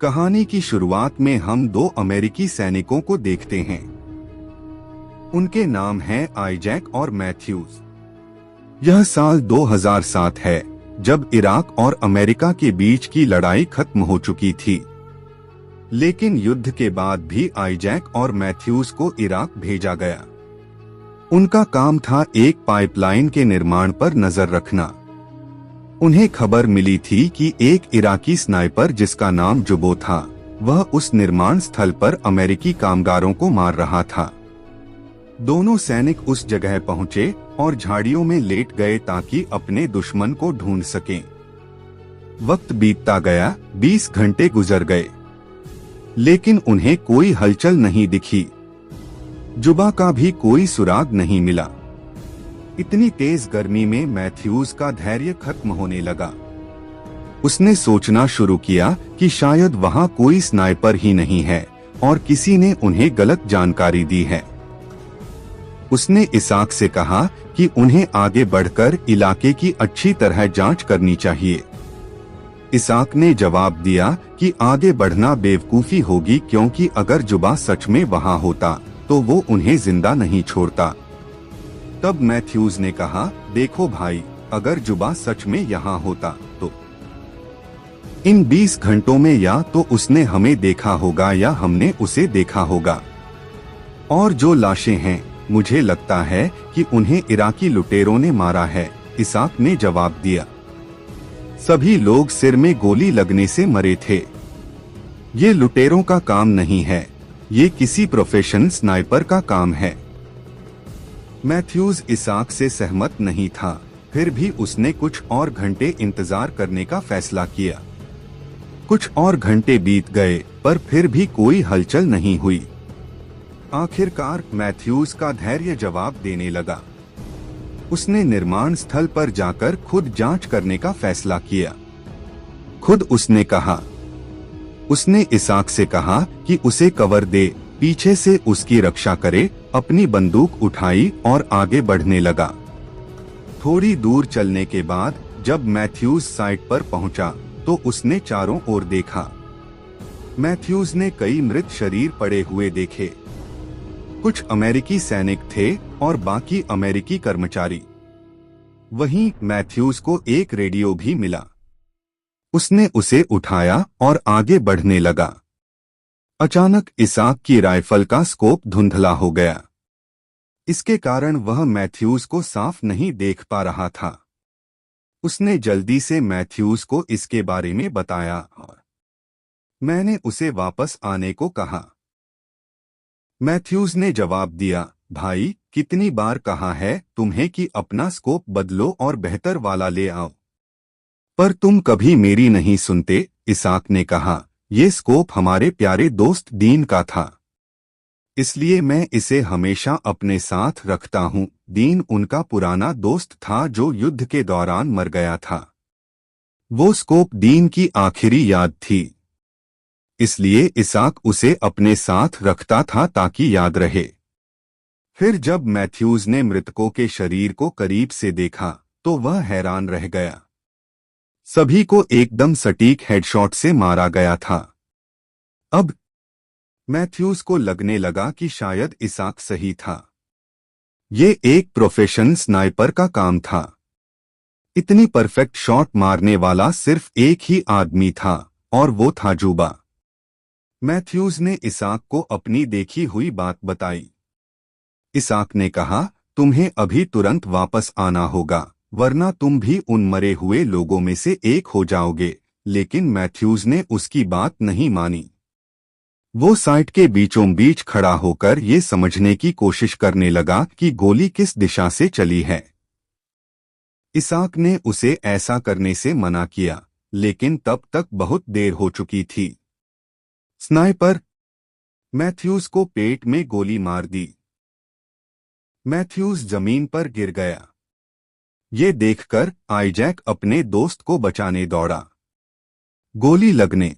कहानी की शुरुआत में हम दो अमेरिकी सैनिकों को देखते हैं। उनके नाम हैं आइजैक और मैथ्यूज। यह साल 2007 है, जब इराक और अमेरिका के बीच की लड़ाई खत्म हो चुकी थी। लेकिन युद्ध के बाद भी आइजैक और मैथ्यूज को इराक भेजा गया। उनका काम था एक पाइपलाइन के निर्माण पर नजर रखना। उन्हें खबर मिली थी कि एक इराकी स्नाइपर जिसका नाम जुबो था, वह उस निर्माण स्थल पर अमेरिकी कामगारों को मार रहा था। दोनों सैनिक उस जगह पहुंचे और झाड़ियों में लेट गए ताकि अपने दुश्मन को ढूंढ सकें। वक्त बीतता गया, 20 घंटे गुजर गए, लेकिन उन्हें कोई हलचल नहीं दिखी। जुबा का भी कोई सुराग नहीं मिला। इतनी तेज गर्मी में मैथ्यूज का धैर्य खत्म होने लगा। उसने सोचना शुरू किया कि शायद वहां कोई स्नाइपर ही नहीं है और किसी ने उन्हें गलत जानकारी दी है। उसने इसाक से कहा कि उन्हें आगे बढ़कर इलाके की अच्छी तरह जांच करनी चाहिए। इसाक ने जवाब दिया कि आगे बढ़ना बेवकूफी होगी, क्योंकि अगर जुबा सच में वहां होता तो वो उन्हें जिंदा नहीं छोड़ता। तब मैथ्यूज ने कहा, देखो भाई, अगर जुबा सच में यहाँ होता तो इन 20 घंटों में या तो उसने हमें देखा होगा या हमने उसे देखा होगा। और जो लाशें हैं, मुझे लगता है कि उन्हें इराकी लुटेरों ने मारा है, इसाक ने जवाब दिया। सभी लोग सिर में गोली लगने से मरे थे। ये लुटेरों का काम नहीं है, ये किसी प्रोफेशनल स्नाइपर का काम है। मैथ्यूज इसाक से सहमत नहीं था, फिर भी उसने कुछ और घंटे इंतजार करने का फैसला किया। कुछ और घंटे बीत गए, पर फिर भी कोई हलचल नहीं हुई। आखिरकार मैथ्यूज का धैर्य जवाब देने लगा। उसने निर्माण स्थल पर जाकर खुद जांच करने का फैसला किया। खुद उसने कहा। उसने इसाक से कहा कि उसे कवर दे, पीछे से उसकी रक्षा करे। अपनी बंदूक उठाई और आगे बढ़ने लगा। थोड़ी दूर चलने के बाद जब मैथ्यूज साइट पर पहुंचा तो उसने चारों ओर देखा। मैथ्यूज ने कई मृत शरीर पड़े हुए देखे। कुछ अमेरिकी सैनिक थे और बाकी अमेरिकी कर्मचारी। वहीं मैथ्यूज को एक रेडियो भी मिला। उसने उसे उठाया और आगे बढ़ने लगा। अचानक इसाक की राइफल का स्कोप धुंधला हो गया। इसके कारण वह मैथ्यूज को साफ नहीं देख पा रहा था। उसने जल्दी से मैथ्यूज को इसके बारे में बताया और मैंने उसे वापस आने को कहा। मैथ्यूज ने जवाब दिया, भाई, कितनी बार कहा है तुम्हें कि अपना स्कोप बदलो और बेहतर वाला ले आओ, पर तुम कभी मेरी नहीं सुनते। इसाक ने कहा, ये स्कोप हमारे प्यारे दोस्त दीन का था, इसलिए मैं इसे हमेशा अपने साथ रखता हूँ। दीन उनका पुराना दोस्त था जो युद्ध के दौरान मर गया था। वो स्कोप दीन की आखिरी याद थी, इसलिए इसाक उसे अपने साथ रखता था ताकि याद रहे। फिर जब मैथ्यूज ने मृतकों के शरीर को करीब से देखा तो वह हैरान रह गया। सभी को एकदम सटीक हेडशॉट से मारा गया था। अब मैथ्यूज को लगने लगा कि शायद इसाक सही था। ये एक प्रोफेशनल स्नाइपर का काम था। इतनी परफेक्ट शॉट मारने वाला सिर्फ एक ही आदमी था और वो था जुबा। मैथ्यूज ने इसाक को अपनी देखी हुई बात बताई। इसाक ने कहा, तुम्हें अभी तुरंत वापस आना होगा, वरना तुम भी उन मरे हुए लोगों में से एक हो जाओगे। लेकिन मैथ्यूज ने उसकी बात नहीं मानी। वो साइट के बीचों बीच खड़ा होकर ये समझने की कोशिश करने लगा कि गोली किस दिशा से चली है। इसाक ने उसे ऐसा करने से मना किया, लेकिन तब तक बहुत देर हो चुकी थी। स्नाइपर मैथ्यूज को पेट में गोली मार दी। मैथ्यूज जमीन पर गिर गया। ये देखकर आइजैक अपने दोस्त को बचाने दौड़ा। गोली लगने